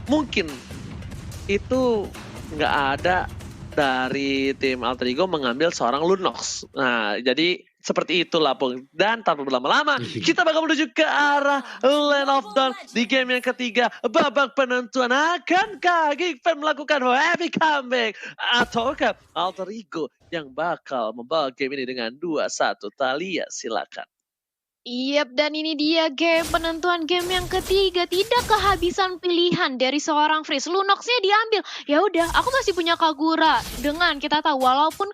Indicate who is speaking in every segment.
Speaker 1: mungkin itu nggak ada dari tim Alter Ego mengambil seorang Lunox. Nah, jadi seperti itulah, Pung. Dan tanpa berlama-lama, kita bakal menuju ke arah Land of Dawn di game yang ketiga. Babak penentuan, akankah Geekfam melakukan heavy comeback? Ataukah Alter Ego yang bakal membawa game ini dengan 2-1? Thalia, silakan.
Speaker 2: Iyap, dan ini dia game penentuan game yang ketiga. Tidak kehabisan pilihan dari seorang Freeze. Lunox-nya diambil. Ya udah, aku masih punya Kagura. Dengan kita tahu walaupun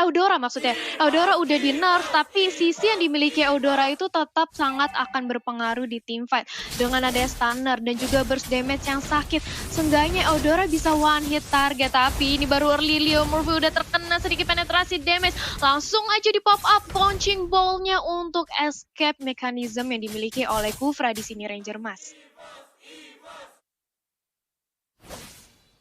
Speaker 2: Eudora maksudnya. Eudora udah di nerf, tapi sisi yang dimiliki Eudora itu tetap sangat akan berpengaruh di team fight. Dengan ada stunner dan juga burst damage yang sakit. Seenggaknya Eudora bisa one hit target, tapi ini baru early. Leo Murphy udah terkena sedikit penetrasi damage. Langsung aja di pop up punching ball-nya untuk escape mechanism yang dimiliki oleh Kufra di sini, Ranger Mas.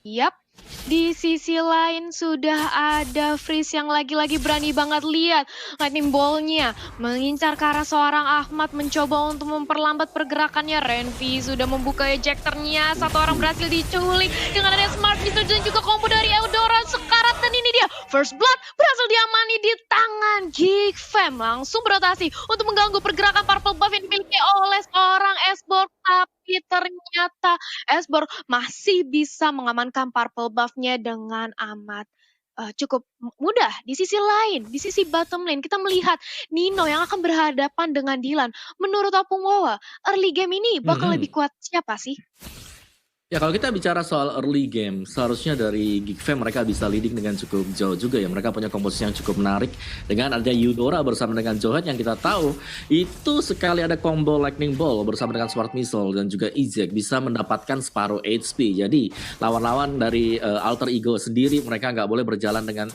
Speaker 2: Yap, di sisi lain sudah ada Freeze yang lagi-lagi berani banget lihat lightning ball-nya mengincar ke arah seorang Ahmad, mencoba untuk memperlambat pergerakannya. Renvi sudah membuka ejectornya, satu orang berhasil diculik dengan ada smart missile dan juga combo dari Eudora sekarat, dan ini dia first blood berhasil diamani di tangan Geekfam. Langsung berotasi untuk mengganggu pergerakan purple buff yang dimiliki oleh seorang Esbor, tapi ternyata Esbor masih bisa mengamankan purple buff-nya dengan amat cukup mudah. Di sisi lain, di sisi bottom lane, kita melihat Nino yang akan berhadapan dengan Dylan. Menurut Opung Wawa, early game ini bakal lebih kuat siapa sih?
Speaker 3: Ya, kalau kita bicara soal early game, seharusnya dari Geekfam mereka bisa leading dengan cukup jauh juga ya. Mereka punya komposisi yang cukup menarik dengan ada Eudora bersama dengan Johet yang kita tahu itu sekali ada combo Lightning Ball bersama dengan Smart Missile dan juga Izek bisa mendapatkan separuh HP. Jadi lawan-lawan dari Alter Ego sendiri mereka nggak boleh berjalan dengan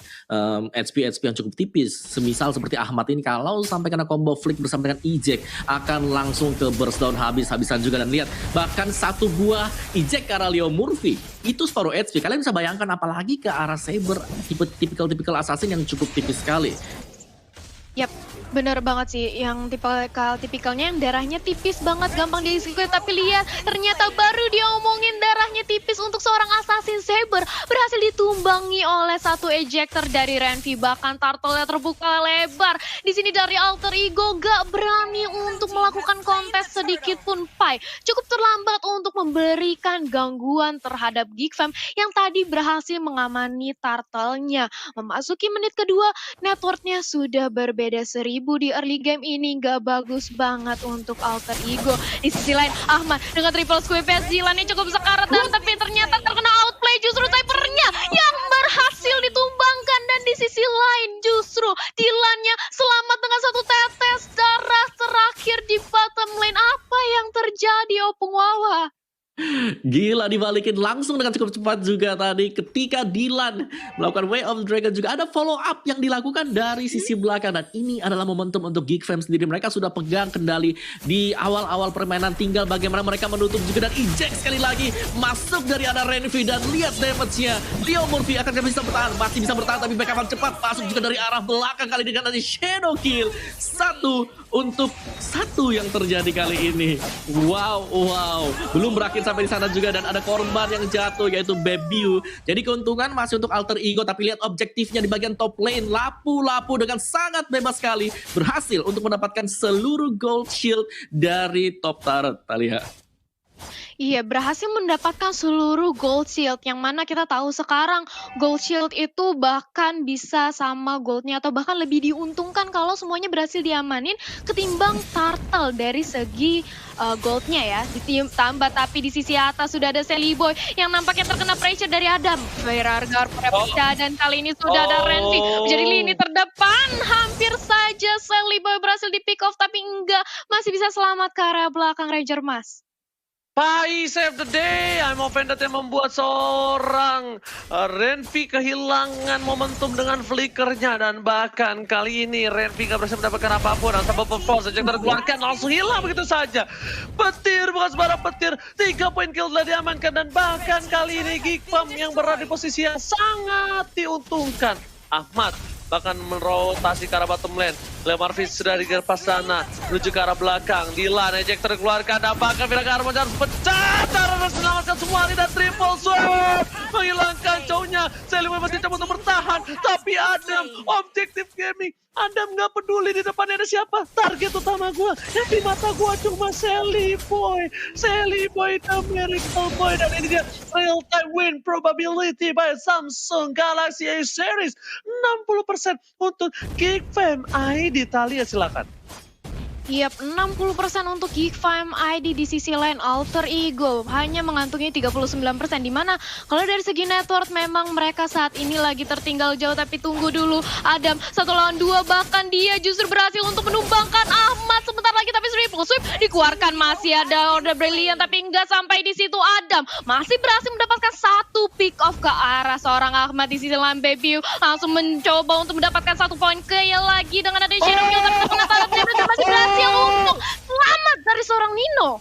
Speaker 3: HP yang cukup tipis. Semisal seperti Ahmad ini kalau sampai kena combo flick bersama dengan Izek akan langsung ke burst down habis-habisan juga. Dan lihat bahkan satu buah Izek ke arah Leo Murphy itu separuh HP. Kalian bisa bayangkan apalagi ke arah Saber, tipikal assassin yang cukup tipis sekali.
Speaker 2: Yap, bener banget sih. Yang tipikalnya yang darahnya tipis banget, gampang di-execute. Tapi lihat, ternyata baru dia omongin darahnya tipis untuk seorang assassin Saber berhasil ditumbangi oleh satu ejector dari Renvi. Bahkan turtle-nya terbuka lebar. Di sini dari Alter Ego gak berani untuk melakukan kontes sedikit pun. Pai cukup terlambat untuk memberikan gangguan terhadap Geekfam yang tadi berhasil mengamani turtle-nya. Memasuki menit kedua, networknya sudah berbeda 1000 di early game ini. Gak bagus banget untuk Alter Ego. Di sisi lain, Ahmad dengan triple square pass, Dylan-nya cukup sekarat dan tapi ternyata terkena outplay justru Cypher-nya yang berhasil ditumbangkan. Dan di sisi lain justru Dylan-nya selamat dengan satu tetes darah terakhir di bottom lane. Apa yang terjadi, Opung Wawa?
Speaker 3: Gila, dibalikin langsung dengan cukup cepat juga tadi ketika Dylan melakukan Way of Dragon. Juga ada follow up yang dilakukan dari sisi belakang, dan ini adalah momentum untuk Geekfam sendiri. Mereka sudah pegang kendali di awal-awal permainan, tinggal bagaimana mereka menutup juga. Dan eject sekali lagi masuk dari arah Renvi, dan lihat damage-nya. Leo Murphy akan bisa bertahan, masih bisa bertahan, tapi backup cepat masuk juga dari arah belakang kali ini dengan tadi shadow kill. Satu yang terjadi kali ini. Wow, belum berakhir sampai di sana juga, dan ada korban yang jatuh yaitu Bebiu. Jadi keuntungan masih untuk Alter Ego, tapi lihat objektifnya di bagian top lane. Lapu-lapu dengan sangat bebas sekali berhasil untuk mendapatkan seluruh gold shield dari top turret. Thalia.
Speaker 2: Iya, berhasil mendapatkan seluruh gold shield, yang mana kita tahu sekarang gold shield itu bahkan bisa sama goldnya atau bahkan lebih diuntungkan kalau semuanya berhasil diamanin ketimbang turtle dari segi goldnya ya. Ditambah tapi di sisi atas sudah ada Sally Boy yang nampaknya terkena pressure dari Adam. Ferargar pecah, dan kali ini sudah ada Renvi menjadi lini terdepan. Hampir saja Sally Boy berhasil di pick off, tapi enggak, masih bisa selamat ke area belakang Ranger Mas.
Speaker 1: Pai save the day. I'm offended yang membuat seorang Renvi kehilangan momentum dengan flickernya, dan bahkan kali ini Renvi gak berhasil mendapatkan apapun. Dan sabab perforce yang terkeluarkan langsung hilang begitu saja. Petir bukan sembarang petir, 3 poin kill telah diamankan, dan bahkan kali ini Geekfam yang berada di posisi yang sangat diuntungkan. Ahmad bahkan merotasi ke arah bottom lane. Leo Murphy sudah digerpas sana menuju ke arah belakang. Dylan eject terkeluarkan, apakah Viraga harus pecah? Harus menyelamatkan semua triple sweep menghilangkan cowoknya. Seliboy masih coba untuk bertahan, tapi Adam objektif gaming. Adam nggak peduli di depannya ada siapa. Target utama gua yang di mata gua cuma Seliboy. Seliboy the miracle boy, dan ini dia real time win probability by Samsung Galaxy A series 60% untuk Geek Fam ID. Talia silakan.
Speaker 2: Yap, 60% untuk Geek Fam ID. Di sisi lain Alter Ego hanya mengantungi 39%, di mana kalau dari segi network memang mereka saat ini lagi tertinggal jauh. Tapi tunggu dulu, Adam 1 lawan 2, bahkan dia justru berhasil untuk menumbangkan Ahmad sebentar lagi, tapi triple sweep dikeluarkan. Masih ada order brilliant, tapi nggak sampai di situ. Adam masih berhasil mendapatkan satu pick off ke arah seorang Ahmad. Di sisi lain Baby langsung mencoba untuk mendapatkan 1 poin kill lagi dengan ada Shadow Kill, tapi ternyata masih berhasil untuk selamat dari seorang Nino.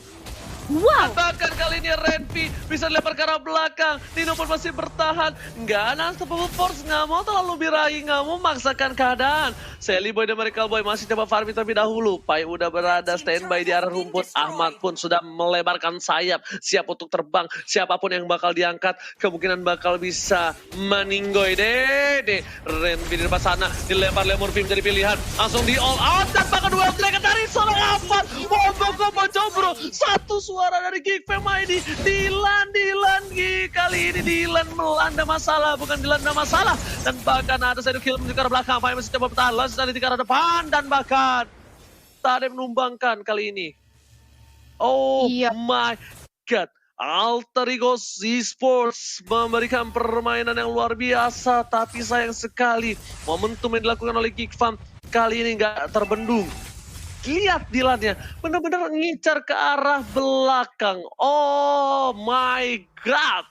Speaker 2: Wow.
Speaker 1: Bahkan kali ini Renfi bisa dilempar ke arah belakang. Nino pun masih bertahan. Nggak ada unstoppable force, nggak mau terlalu birahi, nggak mau memaksakan keadaan. Seliboy dan Miracle Boy masih coba farming terlebih dahulu. Pai udah berada standby di arah rumput. Ahmad pun sudah melebarkan sayap, siap untuk terbang. Siapapun yang bakal diangkat kemungkinan bakal bisa meninggoy. Dede Renfi di depan sana dilempar Lemur Film jadi pilihan. Langsung di all out dan bahkan duel dragon dari seorang Ahmad. Combo Jombro. Satu suara dari Geek Fam ID. Dilan kali ini Dilan melanda masalah, bukan dilanda masalah. Dan bahkan ada Shadow Kill menuju ke arah belakang. Pai masih coba bertahan, dari ke arah depan, dan bahkan tak ada yang menumbangkan kali ini. Oh my god, Alter Ego Esports memberikan permainan yang luar biasa, tapi sayang sekali momentum yang dilakukan oleh Geek Fam kali ini nggak terbendung. Lihat Dilannya, benar-benar ngincar ke arah belakang. Oh my god.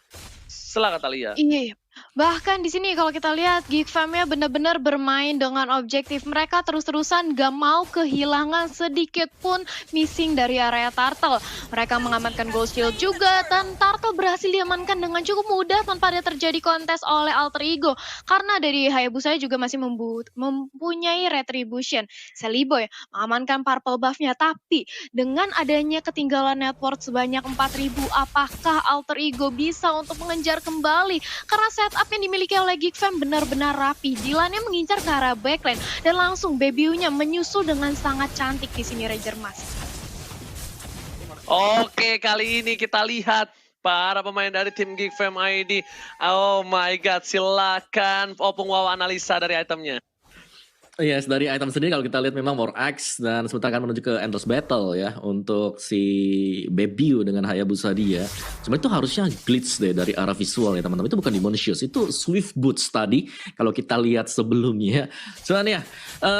Speaker 1: Silakan Talia.
Speaker 2: Iya. Bahkan di sini kalau kita lihat Geek Fam-nya benar-benar bermain dengan objektif. Mereka terus-terusan gak mau kehilangan sedikit pun missing dari area Turtle. Mereka mengamankan Gold Shield juga, dan Turtle berhasil diamankan dengan cukup mudah tanpa ada terjadi kontes oleh Alter Ego. Karena dari Hayabusa juga masih mempunyai Retribution. Seliboy mengamankan purple buff-nya, tapi dengan adanya ketinggalan network sebanyak 4.000, apakah Alter Ego bisa untuk mengejar kembali? Karena setup yang dimiliki oleh Geek Fam benar-benar rapi. Dilannya mengincar ke arah backline dan langsung Baby-nya menyusul dengan sangat cantik di sini Ranger Mas.
Speaker 1: Oke, kali ini kita lihat para pemain dari tim Geek Fam ID. Oh my god, silakan Opung Wawa analisa dari itemnya.
Speaker 3: Yes, dari item sendiri kalau kita lihat memang War Axe dan sebentar akan menuju ke Endless Battle ya untuk si Baby dengan Hayabusa dia. Cuma itu harusnya glitch deh dari arah visual ya teman-teman. Itu bukan Demon Shoes, itu Swift Boots tadi kalau kita lihat sebelumnya. Cuman ya,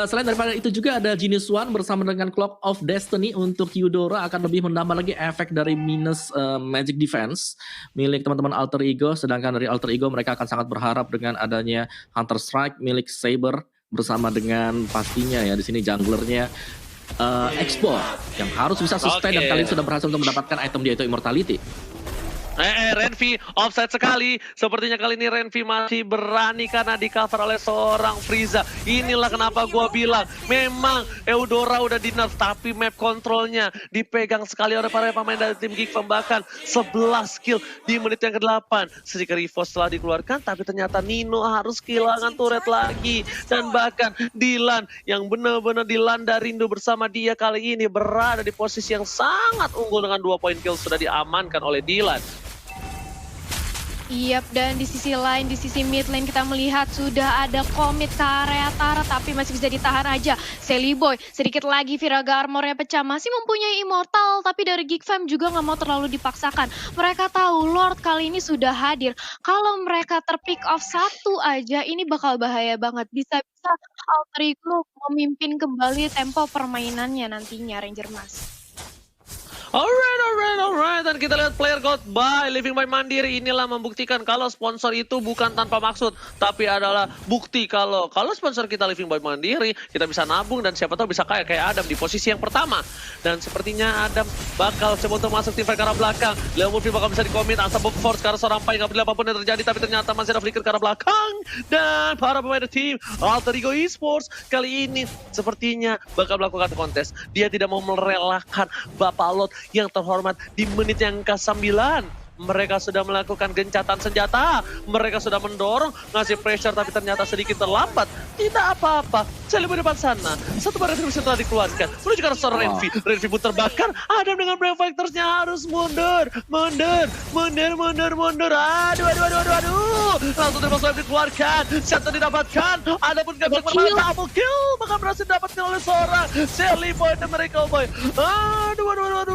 Speaker 3: selain daripada itu juga ada Genius One bersama dengan Clock of Destiny untuk Eudora akan lebih menambah lagi efek dari minus Magic Defense milik teman-teman Alter Ego. Sedangkan dari Alter Ego mereka akan sangat berharap dengan adanya Hunter Strike milik Saber bersama dengan pastinya ya di sini junglernya Expo yang harus bisa sustain dan kali ini sudah berhasil untuk mendapatkan item dia itu Immortality.
Speaker 1: Renfi offside sekali. Sepertinya kali ini Renfi masih berani karena di cover oleh seorang Frieza. Inilah kenapa gua bilang memang Eudora udah di nerf, tapi map kontrolnya dipegang sekali oleh para pemain dari tim Geek Fam. Bahkan 11 kill di menit yang ke-8. Sedikit reverse setelah dikeluarkan, tapi ternyata Nino harus kehilangan turret lagi. Dan bahkan Dilan yang benar-benar dilanda rindu bersama dia kali ini berada di posisi yang sangat unggul dengan 2 poin kill sudah diamankan oleh Dilan.
Speaker 2: Yap, dan di sisi lain, di sisi mid lane kita melihat sudah ada komit ke area Tara, tapi masih bisa ditahan aja. Seliboy, sedikit lagi Viraga armornya pecah, masih mempunyai Immortal, tapi dari Geek Fam juga nggak mau terlalu dipaksakan. Mereka tahu Lord kali ini sudah hadir. Kalau mereka terpick off satu aja, ini bakal bahaya banget. Bisa-bisa Alter Ego memimpin kembali tempo permainannya nantinya, Ranger Mas.
Speaker 1: Alright. Dan kita lihat player got by Living by Mandiri. Inilah membuktikan kalau sponsor itu bukan tanpa maksud, tapi adalah bukti kalau sponsor kita Living by Mandiri, kita bisa nabung dan siapa tahu bisa kayak Adam di posisi yang pertama. Dan sepertinya Adam bakal coba untuk masuk tim fight ke arah belakang. Leo Murphy bakal bisa dikomit Unstoppable Force karena seorang Pai nggak peduli apapun yang terjadi, tapi ternyata masih ada flicker ke arah belakang. Dan para pemain tim Alter Ego Esports kali ini sepertinya bakal melakukan kontes. Dia tidak mau merelakan Bapak Lot yang terhormat di menit yang ke-9. Mereka sudah melakukan gencatan senjata. Mereka sudah mendorong, ngasih pressure tapi ternyata sedikit terlambat. Tidak apa-apa. Selibu depan sana. Satu barang retribution telah dikeluarkan. Menuju ke arah seorang Renvi. Renvi pun terbakar. Adam dengan Brave Fighters-nya harus mundur. Mundur. Aduh. Langsung terima swipe dikeluarkan. Shot didapatkan. Ada pun gak bisa bermain. Double kill. Bahkan berhasil didapatkan oleh seorang Sally Boy dan Miracle Boy. Aduh.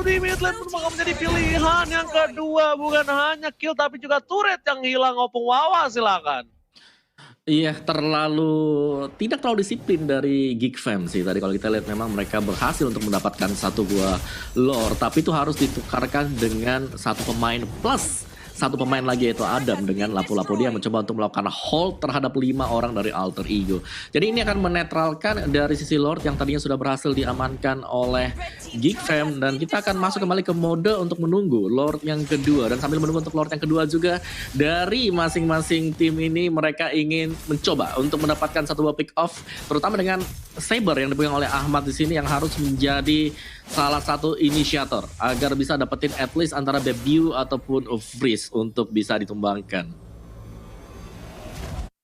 Speaker 1: Di mid lane pun bakal menjadi pilihan yang kedua. Bukan hanya kill tapi juga turret yang hilang. Opung Wawa silakan.
Speaker 3: Iya, tidak terlalu disiplin dari Geek Fam sih. Tadi kalau kita lihat memang mereka berhasil untuk mendapatkan satu buah lore, tapi itu harus ditukarkan dengan satu pemain plus satu pemain lagi, yaitu Adam dengan lapu-lapu dia mencoba untuk melakukan hold terhadap 5 orang dari Alter Ego. Jadi ini akan menetralkan dari sisi Lord yang tadinya sudah berhasil diamankan oleh Geek Fam, dan kita akan masuk kembali ke mode untuk menunggu Lord yang kedua. Dan sambil menunggu untuk Lord yang kedua juga, dari masing-masing tim ini mereka ingin mencoba untuk mendapatkan satu buah pick off, terutama dengan Saber yang dipegang oleh Ahmad di sini yang harus menjadi salah satu inisiator agar bisa dapetin at least antara debut ataupun freeze untuk bisa ditumbangkan.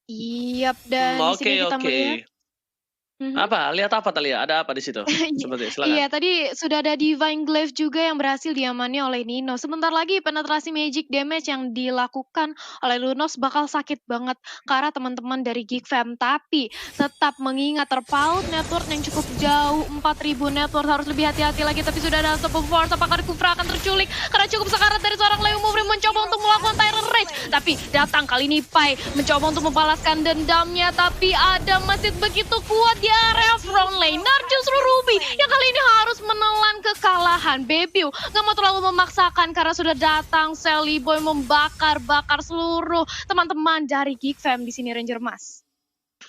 Speaker 2: Yap, dan di sini kita melihat
Speaker 1: Apa? Lihat apa Talia? Ada apa di situ? Seperti silakan.
Speaker 2: Iya, tadi sudah ada Divine Glaive juga yang berhasil diamani oleh Nino. Sebentar lagi penetrasi magic damage yang dilakukan oleh Lunos bakal sakit banget ke arah teman-teman dari Geek Fam. Tapi tetap mengingat terpaut network yang cukup jauh, 4000 network, harus lebih hati-hati lagi. Tapi sudah ada Unstoppable Force, apakah Kufra akan terculik? Karena cukup sekarat dari seorang Leo Muvri mencoba untuk melakukan Tyrant Rage. Tapi datang kali ini Pai mencoba untuk membalaskan dendamnya. Tapi ada masih begitu kuat di area front lane. Dan justru Ruby yang kali ini harus menelan kekalahan. Bebiu gak mau terlalu memaksakan karena sudah datang Sally Boy membakar-bakar seluruh teman-teman dari Geek Fam di sini, Ranger Mas.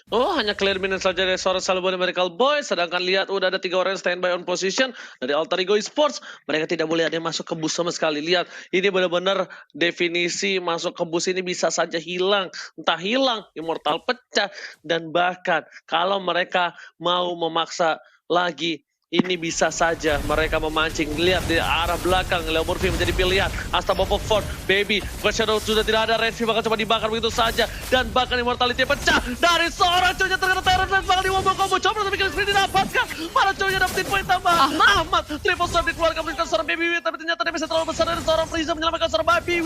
Speaker 1: Oh, hanya clear minute saja dari seorang Salvo dan Miracle Boy. Sedangkan lihat udah ada 3 orang yang standby on position dari Alter Ego Esports. Mereka tidak boleh ada yang masuk ke bus sama sekali. Lihat, ini benar-benar definisi masuk ke bus ini bisa saja hilang. Entah hilang, immortal pecah. Dan bahkan kalau mereka mau memaksa lagi, ini bisa saja mereka memancing. Lihat di arah belakang, Leo Murphy menjadi pilihan. Asta Bobok Ford, Baby, Shadow sudah tidak ada. Renvi bakal coba dibakar begitu saja. Dan bahkan immortality pecah dari seorang cowoknya terkena Tyrant dan bakal diwambang combo. Coba tapi kill screen didapatkan. Para cowoknya dapetin poin tambahan. Ahmad, triple swipe dikeluarkan menunjukkan seorang Baby Wee. Tapi ternyata dia bisa terlalu besar dari seorang Frieza menyelamatkan seorang Baby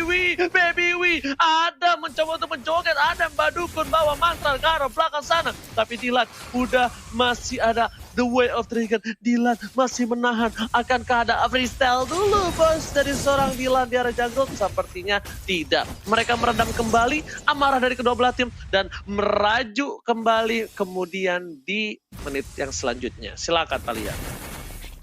Speaker 1: Wee. Ada mencoba untuk menjoget. Ada Badukun bawa mantra ke arah belakang sana. Tapi Dilan udah masih ada The Way of Dragon. Dilan masih menahan. Akankah ada freestyle dulu bos dari seorang Dilan di area jungle? Sepertinya tidak. Mereka meredam kembali amarah dari kedua belah tim dan meraju kembali kemudian di menit yang selanjutnya. Silakan Talia.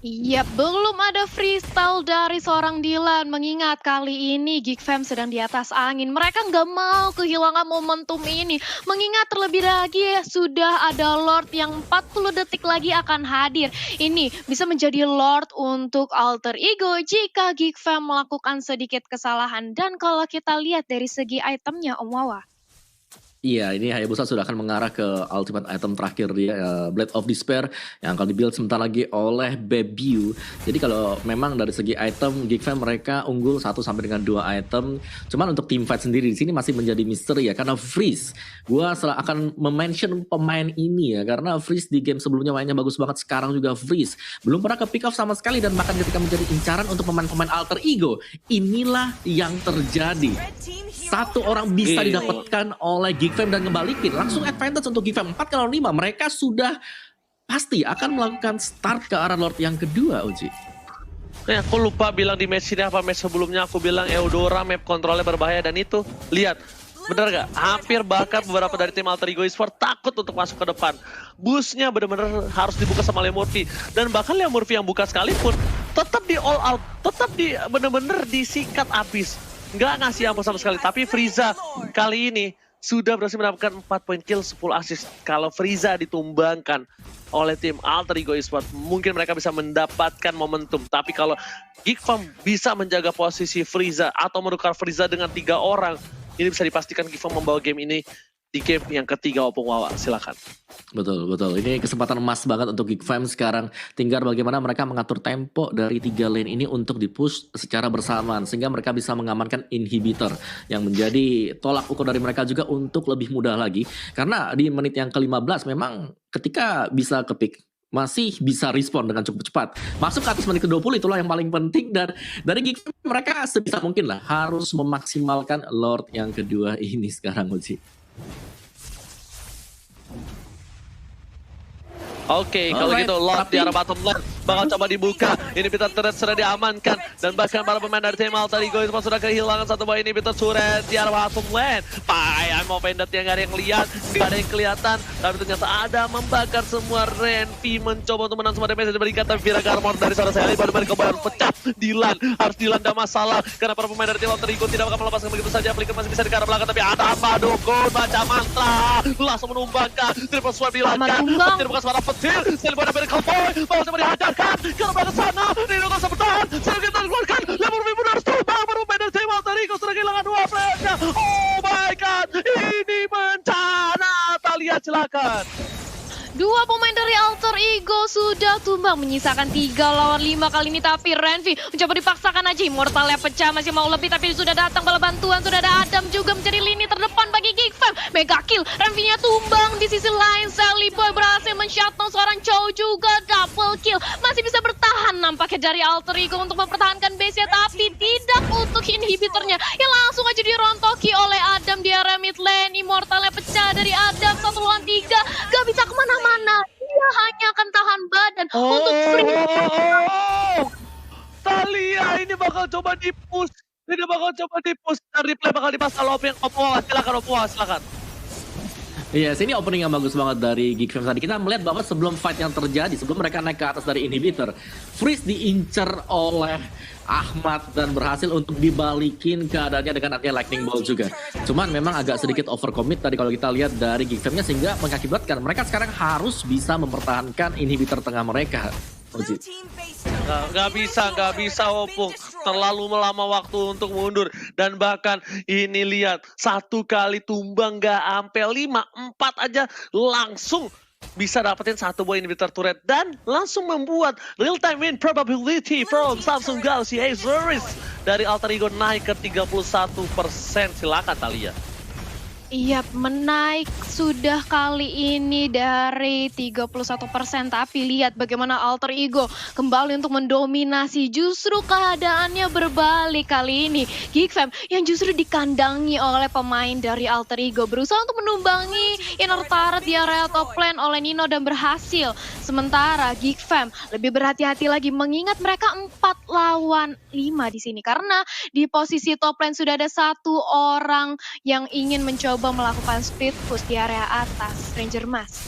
Speaker 2: Iya, belum ada freestyle dari seorang Dilan. Mengingat kali ini Geek Fam sedang di atas angin. Mereka nggak mau kehilangan momentum ini. Mengingat terlebih lagi sudah ada Lord yang 40 detik lagi akan hadir. Ini bisa menjadi Lord untuk Alter Ego jika Geek Fam melakukan sedikit kesalahan. Dan kalau kita lihat dari segi itemnya, Om Wawa.
Speaker 3: Iya, ini Hayabusa sudah akan mengarah ke ultimate item terakhir dia, Blade of Despair, yang akan dibuild sebentar lagi oleh Bebiu. Jadi kalau memang dari segi item, Geek Fam mereka unggul 1 sampai dengan 2 item. Cuman untuk team fight sendiri di sini masih menjadi misteri ya, karena Freeze. Gua akan mention pemain ini ya, karena Freeze di game sebelumnya mainnya bagus banget, sekarang juga Freeze. Belum pernah ke pick off sama sekali, dan bahkan ketika menjadi incaran untuk pemain-pemain Alter Ego, inilah yang terjadi. Satu orang bisa didapatkan oleh Geek Fam dan ngebalikin. Langsung advantage untuk Geek Fam. 4-5. Mereka sudah pasti akan melakukan start ke arah Lord yang kedua, Uji.
Speaker 1: Aku lupa bilang di match ini apa match sebelumnya. Aku bilang Eudora map kontrolnya berbahaya. Dan itu, lihat. Bener gak? Hampir bahkan beberapa dari tim Alter Ego Esports takut untuk masuk ke depan. Busnya bener-bener harus dibuka sama Leo Murphy. Dan bahkan Leo Murphy yang buka sekalipun, tetap di all out. Tetap di bener-bener disikat abis. Nggak ngasih ampun sama sekali. Tapi Frieza kali ini sudah berhasil mendapatkan 4 poin kill, 10 assist. Kalau Frieza ditumbangkan oleh tim Alter Ego Esports, mungkin mereka bisa mendapatkan momentum. Tapi kalau Geek Fam bisa menjaga posisi Frieza atau menukar Frieza dengan 3 orang, ini bisa dipastikan Geek Fam membawa game ini di game yang ketiga Opung Wawa. Silakan.
Speaker 3: Betul, betul. Ini kesempatan emas banget untuk Geek Fam sekarang. Tinggal bagaimana mereka mengatur tempo dari 3 lane ini untuk dipush secara bersamaan. Sehingga mereka bisa mengamankan inhibitor. Yang menjadi tolak ukur dari mereka juga untuk lebih mudah lagi. Karena di menit yang ke-15 memang ketika bisa ke-pick, masih bisa respon dengan cukup cepat. Masuk ke atas menit ke-20 itulah yang paling penting. Dan dari Geek Fam mereka sebisa mungkin lah harus memaksimalkan Lord yang kedua ini sekarang, Uji.
Speaker 1: Oke, kalau
Speaker 3: Alright,
Speaker 1: gitu Lord
Speaker 3: tapi-
Speaker 1: di arah bottom lane bakal coba dibuka. Inhibitor turret sudah diamankan dan bahkan para pemain dari tim Alter Ego itu sudah kehilangan satu buah inhibitor turret di arah bottom lane. Payah mau pendet yang gak ada yang lihat, gak ada yang kelihatan, tapi ternyata ada membakar semua. Renvi mencoba untuk menang semua damage yang diberikan, tapi Vira Garmor dari seorang Sally baru mereka harus pecah. Dilan harus dilanda masalah karena para pemain dari tim Alter Ego tidak akan melepaskan begitu saja. Flicker masih bisa di arah belakang, tapi ada apa dukun baca mantra langsung menumbangkan triple swipe dilakukan. Tidak bukan suara petir, Sally pada beri cowboy, baru coba dihajarkan ke belakang sana. Nino gak bisa bertahan, Sally kita keluarkan. Lemur Vivu harus tumbang, para pemain dari tim Alter Ego sudah kehilangan 2 playernya. Oh my god, ini bencana. Talia silakan.
Speaker 2: 2 pemain dari Alter Ego sudah tumbang, menyisakan 3 lawan 5 kali ini. Tapi Renvi mencoba dipaksakan aja, Immortalnya pecah, masih mau lebih, tapi sudah datang bala bantuan. Sudah ada Adam juga menjadi lini terdepan bagi Geek Fam. Mega kill, Renvi-nya tumbang. Di sisi lain Sally Boy berhasil men-shutdown seorang Chow juga, double kill. Masih bisa bertahan nampaknya dari Alter Ego untuk mempertahankan base-nya, tapi tidak untuk inhibitornya yang langsung aja dirontoki oleh Adam di area mid lane. Immortalnya pecah dari Adam, 1 lawan 3, gak bisa kemana-mana. Dia hanya akan tahan badan untuk free.
Speaker 1: Talia ini bakal coba di-push. Ini bakal coba di-push. Dan replay bakal dipasang Opung Wawa. Silakan Opung Wawa, silakan.
Speaker 3: Iya, sini opening yang bagus banget dari Geek Fam tadi. Kita melihat bahwa sebelum fight yang terjadi, sebelum mereka naik ke atas dari inhibitor, Freeze diincer oleh Ahmad dan berhasil untuk dibalikin keadaannya dengan adanya lightning bolt juga. Cuman memang agak sedikit overcommit tadi kalau kita lihat dari Geek Fam-nya, sehingga mengakibatkan mereka sekarang harus bisa mempertahankan inhibitor tengah mereka. Oji.
Speaker 1: Nggak bisa Opung. Terlalu lama waktu untuk mundur. Dan bahkan ini lihat, 1 kali tumbang nggak ampe 5, 4 aja langsung bisa dapetin 1 buah inhibitor turret dan langsung membuat real time win probability from Samsung Galaxy Azuris dari Alter Ego naik ke 31%. Silakan Talia.
Speaker 2: Iya, menaik sudah kali ini dari 31%, tapi lihat bagaimana Alter Ego kembali untuk mendominasi. Justru keadaannya berbalik kali ini. Geek Fam yang justru dikandangi oleh pemain dari Alter Ego, berusaha untuk menumbangi inner turret di area top lane oleh Nino dan berhasil. Sementara Geek Fam lebih berhati-hati lagi mengingat mereka 4 lawan 5 di sini, karena di posisi top lane sudah ada 1 orang yang ingin mencoba melakukan speed push di area atas, Ranger Mas.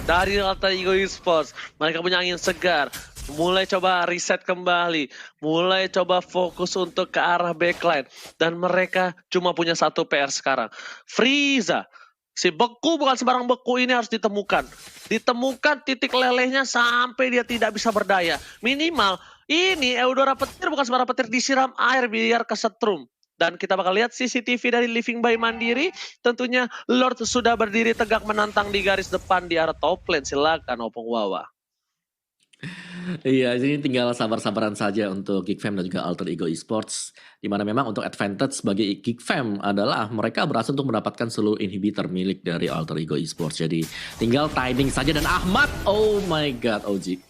Speaker 1: Dari Alter Ego Esports, mereka punya angin segar. Mulai coba reset kembali, mulai coba fokus untuk ke arah backline. Dan mereka cuma punya 1 PR sekarang. Frieza, si beku bukan sembarang beku ini harus ditemukan. Ditemukan titik lelehnya sampai dia tidak bisa berdaya. Minimal ini Eudora petir bukan sembarang petir, disiram air biar kesetrum. Dan kita bakal lihat CCTV dari Living by Mandiri. Tentunya Lord sudah berdiri tegak menantang di garis depan di arah top lane. Silakan Opung Wawa.
Speaker 3: Iya, ini tinggal sabar-sabaran saja untuk Geek Fam dan juga Alter Ego Esports. Dimana memang untuk advantage bagi Geek Fam adalah mereka berhasil untuk mendapatkan seluruh inhibitor milik dari Alter Ego Esports. Jadi tinggal tiding saja dan Ahmad, oh my god, OG.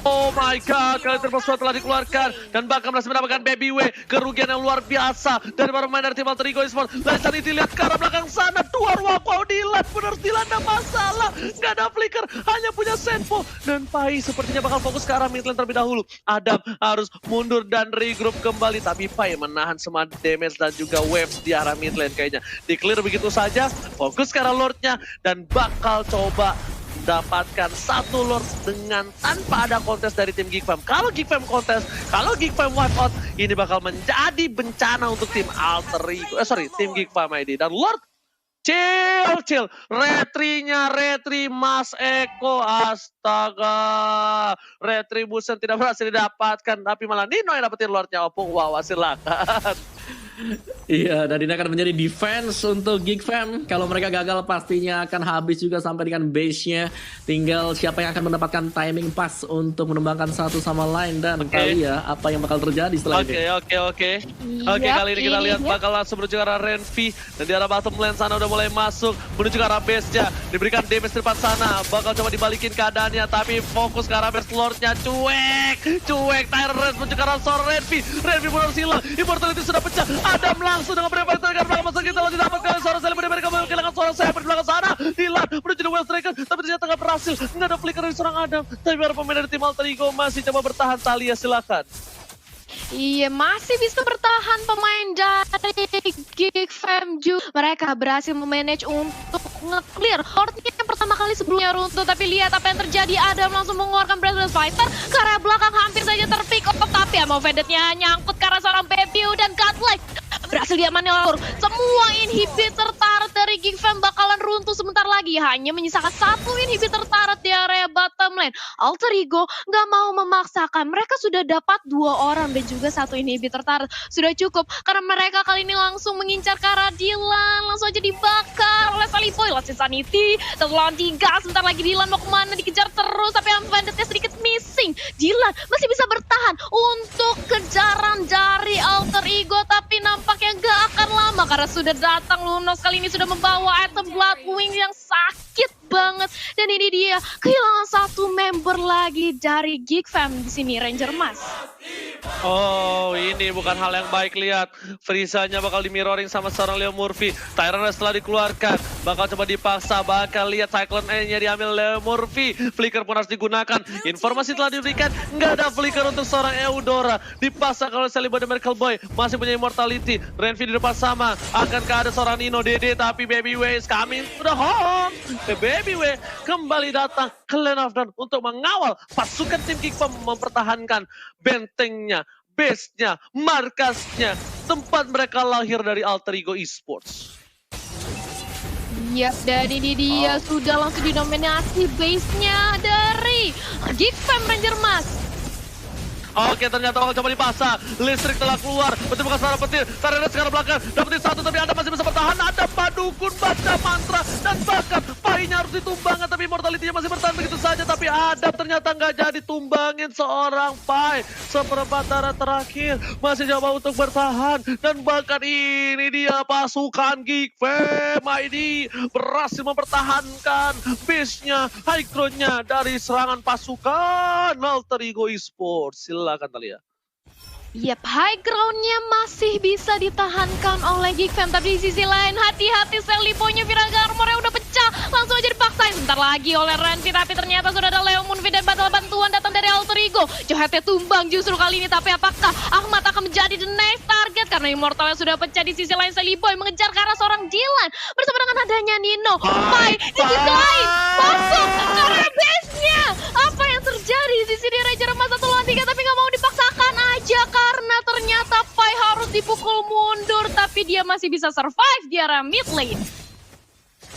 Speaker 1: Oh my god, kali terpesona telah dikeluarkan dan bahkan berhasil mendapatkan Baby W, kerugian yang luar biasa dari para pemain dari tim Alter Ego Esports. Lain saat itu lihat ke arah belakang sana, 2 ruang wow Dilan, benar dilanda masalah, nggak ada flicker, hanya punya Senpo dan Pai sepertinya bakal fokus ke arah mid lane terlebih dahulu. Adam harus mundur dan regroup kembali, tapi Pai menahan semua damage dan juga waves di arah mid lane kayaknya. Di clear begitu saja, fokus ke arah Lordnya dan bakal coba dapatkan 1 Lord dengan tanpa ada kontes dari tim Geek Fam. Kalau Geek Fam kontes, kalau Geek Fam wipe out, ini bakal menjadi bencana untuk tim Alter Ego, tim Geek Fam ID. Dan Lord Chill. Retri Mas Eko, astaga. Retribution tidak berhasil didapatkan, tapi malah Nino yang dapetin Lordnya Opung. Wow, silakan.
Speaker 3: Iya, dan ini akan menjadi defense untuk Geek Fam. Kalau mereka gagal pastinya akan habis juga sampai dengan base-nya. Tinggal siapa yang akan mendapatkan timing pas untuk menembangkan satu sama lain. Dan kali ya, apa yang bakal terjadi setelah ini.
Speaker 1: Oke, kali ini kita lihat bakal langsung menuju ke arah Renvi. Dan di arah bottom lane sana udah mulai masuk menuju ke arah base-nya. Diberikan damage di depan sana. Bakal coba dibalikin keadaannya, tapi fokus ke arah base Lord-nya. Cuek. Tyrant Rage menuju ke arah seorang Renvi. Renvi benar silang. Immortality sudah pecah. Adam langsung dengan berapa striker belakang masa kita masih dapat kalian seorang Celebrity, mereka kehilangan seorang Cyber di belakang sana. Dilan menuju di Well Striker, tapi ternyata nggak berhasil. Nggak ada flicker dari seorang Adam. Tapi para pemain dari tim Alter Ego masih coba bertahan. Talia silakan.
Speaker 2: Iya, masih bisa bertahan pemain dari Geek Fam juga. Mereka berhasil memanage untuk nge-clear Lordnya yang pertama kali sebelumnya runtuh. Tapi lihat apa yang terjadi, Adam langsung mengeluarkan Breathless Fighter ke arah belakang, hampir saja terpick up. Tapi Ammo Vendetta nyangkut ke arah seorang Baby dan Godlike. Berhasil dia maneuver. Semua inhibitor turret dari Geek Fam bakalan runtuh sebentar lagi. Hanya menyisakan satu inhibitor turret di area bottom lane. Alter Ego nggak mau memaksakan. Mereka sudah dapat 2 orang dan juga 1 inhibitor turret. Sudah cukup karena mereka kali ini langsung mengincar ke arah Dylan. Langsung aja dibakar oleh Saliboy. Lost Insanity. Lawan 3. Sebentar lagi Dylan mau kemana? Dikejar terus. Tapi Banditnya sedikit missing. Dylan masih bisa bertahan untuk kejaran dari Alter Ego. Tapi nampaknya nggak akan lama karena sudah datang Lunos. Kali ini sudah membawa item Bloodwing yang sakit banget. Dan ini dia kehilangan 1 member lagi dari Geek Fam di sini, Ranger Mas.
Speaker 1: Oh, ini bukan hal yang baik. Lihat, Frieza-nya bakal di-mirroring sama seorang Leo Murphy. Tyrant setelah dikeluarkan, bakal coba dipaksa. Bakal lihat Cyclone E-nya diambil Leo Murphy. Flicker pun harus digunakan. Informasi telah diberikan, nggak ada flicker untuk seorang Eudora. Dipaksa kalau Celebrity dan Miracle Boy masih punya immortality. Renvi di depan sama. Akankah ada seorang Nino DD, tapi Baby Way is coming to the home. Baby Way kembali datang ke Lane of Dawn untuk mengawal pasukan tim Geek Fam mempertahankan bentengnya, base-nya, markasnya, tempat mereka lahir dari Alter Ego Esports.
Speaker 2: Yap, dan ini dia sudah langsung dinominasi base-nya dari Geek Fam, Ranger Mas.
Speaker 1: Oke, ternyata bakal coba dipaksa. Listrik telah keluar. Betul bukan suara petir. Tyrant sekarang belakang. Dapetin 1 tapi Adam masih bisa bertahan. Ada Padukun baca mantra. Dan bahkan Pai-nya harus ditumbangkan. Tapi mortality-nya masih bertahan begitu saja. Tapi Adam ternyata nggak jadi tumbangin seorang Pai. Seperempat darah terakhir. Masih coba untuk bertahan. Dan bahkan ini dia pasukan Geek Fam ID berhasil mempertahankan base-nya, high ground-nya dari serangan pasukan Alter Ego Esports. Silakan Talia.
Speaker 2: Yap, high ground-nya masih bisa ditahankan oleh Geek Fam. Tapi di sisi lain, hati-hati Seliponya Viraga armornya udah pecah. Langsung aja dipaksain sebentar lagi oleh Renvi. Tapi ternyata sudah ada Leo Moonvi dan batal bantuan datang dari Alter Ego. Johete tumbang justru kali ini. Tapi apakah Ahmad akan menjadi the next target? Karena immortalnya sudah pecah. Di sisi lain Seliboy mengejar ke arah seorang Dylan. Bersama dengan adanya Nino. Pai di sisi lain masuk ke arah base-nya. Apa yang terjadi di sini? Ranger Emas 1 lawan 3 tapi nggak mau dipaksakan aja. Karena ternyata Pai harus dipukul mundur. Tapi dia masih bisa survive di area mid lane.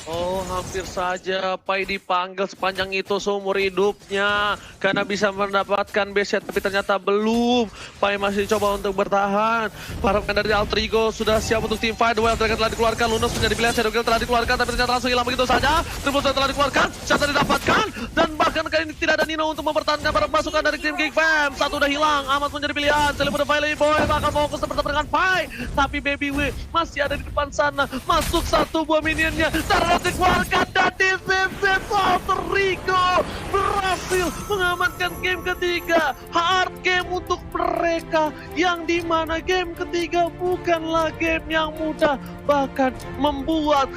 Speaker 1: Oh, hampir saja Pai dipanggil sepanjang itu seumur hidupnya. Karena bisa mendapatkan base tapi ternyata belum. Pai masih coba untuk bertahan. Harapkan dari Alter Ego sudah siap untuk team fight. Well Dragon telah dikeluarkan. Lunos menjadi pilihan. Shadow Gale telah dikeluarkan. Tapi ternyata langsung hilang begitu saja. Triple Threat telah dikeluarkan. Shot didapatkan. Dan bahkan kali ini tidak ada Nino untuk mempertahankan para pasukan dari tim Geek Fam. 1 udah hilang. Ahmad menjadi pilihan. Celebrity Valley Boy bakal fokus bertemu dengan Pai. Tapi Baby W masih ada di depan sana. Masuk 1 buah minionnya. Dikeluarkan dan di Alter Ego berhasil mengamankan game ketiga. Hard game untuk mereka, yang dimana game ketiga bukanlah game yang mudah, bahkan membuat